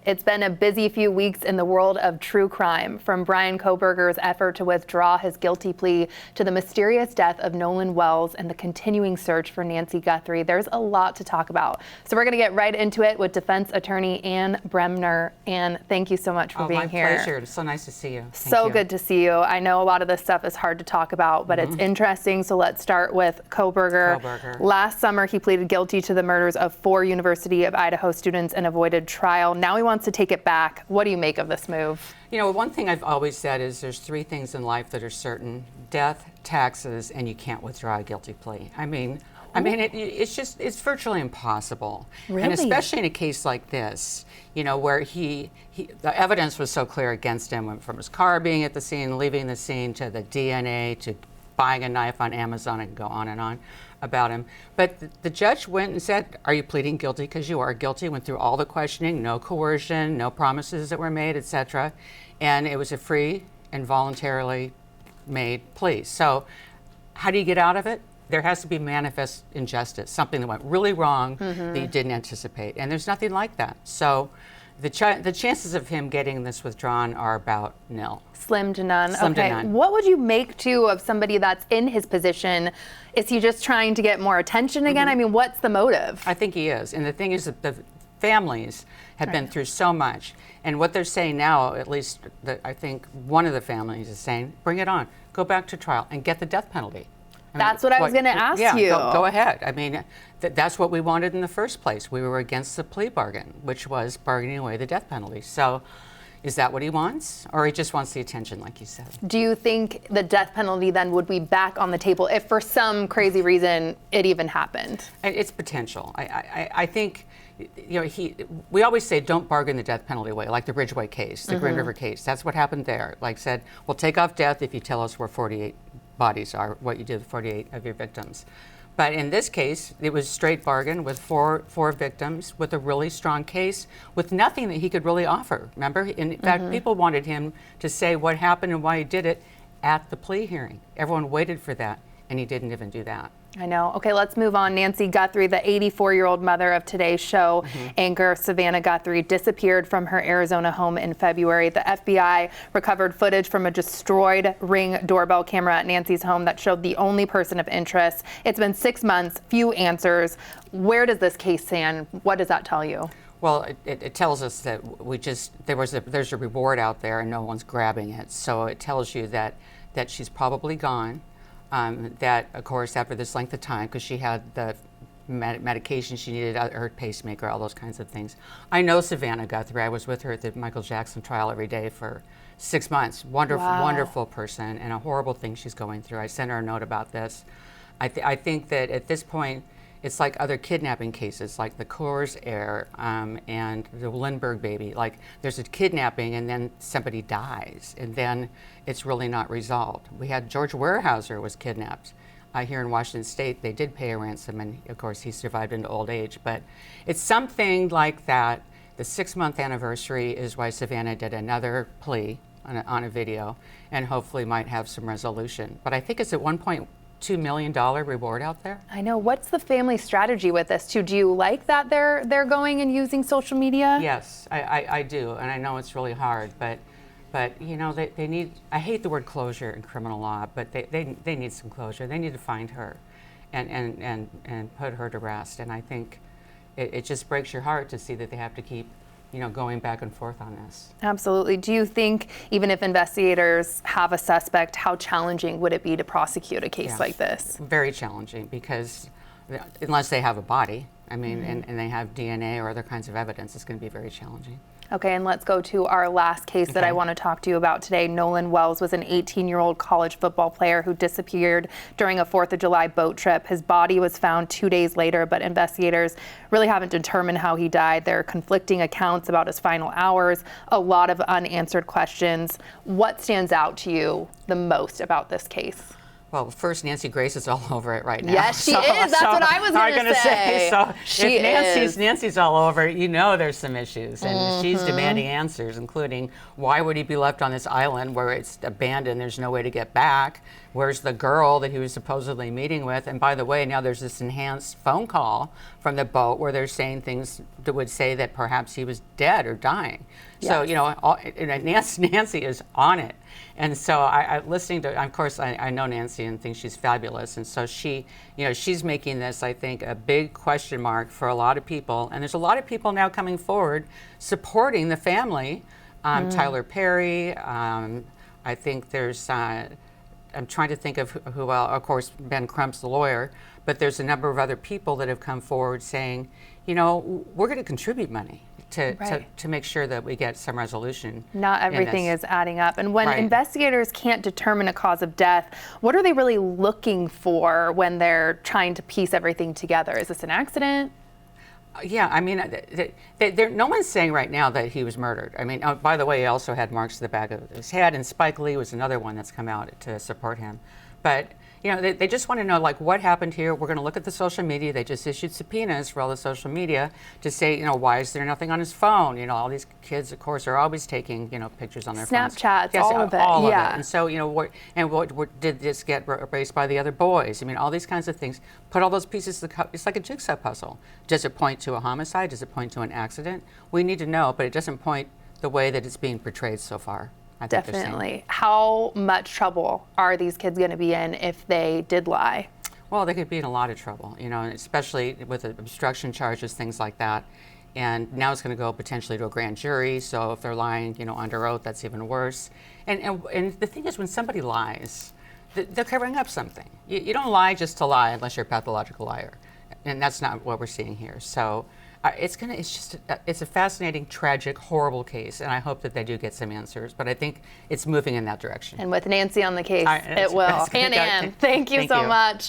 It's been a busy few weeks in the world of true crime, from Bryan Kohberger's effort to withdraw his guilty plea to the mysterious death of Nolan Wells and the continuing search for Nancy Guthrie. There's a lot to talk about. So we're going to get right into it with defense attorney Anne Bremner. Anne, thank you so much for being here. My pleasure. It's so nice to see you. So good to see you. I know a lot of this stuff is hard to talk about, but it's interesting. So let's start with Kohberger. Last summer, he pleaded guilty to the murders of 4 University of Idaho students and avoided trial. Now he wants to take it back. What do you make of this move? You know, one thing I've always said is there's 3 things in life that are certain: death, taxes, and you can't withdraw a guilty plea. It's virtually impossible. Really? And especially in a case like this, you know, where the evidence was so clear against him, went from his car being at the scene, leaving the scene, to the DNA, to buying a knife on Amazon, and go on and on about him. But the judge went and said, are you pleading guilty? Because you are guilty. Went through all the questioning, no coercion, no promises that were made, etc. And it was a free and voluntarily made plea. So how do you get out of it? There has to be manifest injustice, something that went really wrong that you didn't anticipate. And there's nothing like that. So the chances of him getting this withdrawn are about nil. Slim to none. Slim to none. What would you make, too, of somebody that's in his position? Is he just trying to get more attention again? I mean, what's the motive? I think he is. And the thing is that the families have been through so much. And what they're saying now, at least I think one of the families is saying, bring it on. Go back to trial and get the death penalty. That's what I was going to ask you. Yeah, go ahead. I mean, that's what we wanted in the first place. We were against the plea bargain, which was bargaining away the death penalty. So is that what he wants? Or he just wants the attention, like you said? Do you think the death penalty then would be back on the table if for some crazy reason it even happened? It's potential. I think, you know, we always say don't bargain the death penalty away, like the Ridgeway case, the Green River case. That's what happened there. Like said, we'll take off death if you tell us where 48 bodies are, what you did with 48 of your victims. But in this case, it was straight bargain with four victims, with a really strong case, with nothing that he could really offer. Remember? In fact, people wanted him to say what happened and why he did it at the plea hearing. Everyone waited for that, and he didn't even do that. I know. Okay, let's move on. Nancy Guthrie, the 84-year-old mother of Today's Show anchor Savannah Guthrie, disappeared from her Arizona home in February. The FBI recovered footage from a destroyed Ring doorbell camera at Nancy's home that showed the only person of interest. It's been 6 months, few answers. Where does this case stand? What does that tell you? Well, it tells us that there's a reward out there and no one's grabbing it. So it tells you that she's probably gone. That, of course, after this length of time, because she had the medication she needed, her pacemaker, all those kinds of things. I know Savannah Guthrie. I was with her at the Michael Jackson trial every day for 6 months. Wonderful, wonderful person, and a horrible thing she's going through. I sent her a note about this. I think that at this point, it's like other kidnapping cases, like the Coors Air and the Lindbergh baby. Like, there's a kidnapping and then somebody dies, and then it's really not resolved. We had George Weyerhaeuser was kidnapped here in Washington State. They did pay a ransom, and of course he survived into old age. But it's something like that. The 6-month anniversary is why Savannah did another plea on a video, and hopefully might have some resolution. But I think it's at $1.2 million reward out there. I know. What's the family strategy with this too? Do you like that they're going and using social media? Yes, I do, and I know it's really hard, but you know, they need, I hate the word closure in criminal law, but they need some closure. They need to find her and put her to rest. And I think it just breaks your heart to see that they have to keep, you know, going back and forth on this. Absolutely. Do you think even if investigators have a suspect, how challenging would it be to prosecute a case like this? Very challenging, because unless they have a body, I mean, and they have DNA or other kinds of evidence, it's going to be very challenging. Okay, and let's go to our last case that I want to talk to you about today. Nolan Wells was an 18-year-old college football player who disappeared during a 4th of July boat trip. His body was found 2 days later, but investigators really haven't determined how he died. There are conflicting accounts about his final hours, a lot of unanswered questions. What stands out to you the most about this case? Well, first, Nancy Grace is all over it right now. Yes, she is. That's what I was going to say. So she if Nancy's all over it, you know there's some issues. And she's demanding answers, including why would he be left on this island where it's abandoned, there's no way to get back? Where's the girl that he was supposedly meeting with? And by the way, now there's this enhanced phone call from the boat where they're saying things that would say that perhaps he was dead or dying. Yes. So, you know, Nancy is on it. And so I listening to, of course, I know Nancy and think she's fabulous. And so she, you know, she's making this, I think, a big question mark for a lot of people. And there's a lot of people now coming forward supporting the family. Tyler Perry, I think there's, I'm trying to think of who else, of course, Ben Crump's the lawyer, but there's a number of other people that have come forward saying, you know, we're going to contribute money to make sure that we get some resolution. Not everything is adding up. And when investigators can't determine a cause of death, what are they really looking for when they're trying to piece everything together? Is this an accident? Yeah, I mean, no one's saying right now that he was murdered. I mean, by the way, he also had marks to the back of his head, and Spike Lee was another one that's come out to support him. But you know, they just want to know, like, what happened here. We're going to look at the social media. They just issued subpoenas for all the social media to say, you know, why is there nothing on his phone? You know, all these kids, of course, are always taking, you know, pictures on their phones. Snapchats, yes, all of it. All of it. And so, you know, what did this get erased by the other boys? I mean, all these kinds of things. Put all those pieces, it's like a jigsaw puzzle. Does it point to a homicide? Does it point to an accident? We need to know, but it doesn't point the way that it's being portrayed so far. Definitely. How much trouble are these kids going to be in if they did lie? Well, they could be in a lot of trouble, you know, especially with obstruction charges, things like that. And now it's going to go potentially to a grand jury. So if they're lying, you know, under oath, that's even worse. And the thing is, when somebody lies, they're covering up something. You don't lie just to lie unless you're a pathological liar, and that's not what we're seeing here. So. It's a fascinating, tragic, horrible case, and I hope that they do get some answers, but I think it's moving in that direction. And with Nancy on the case, it will. And Anne, thank you so much.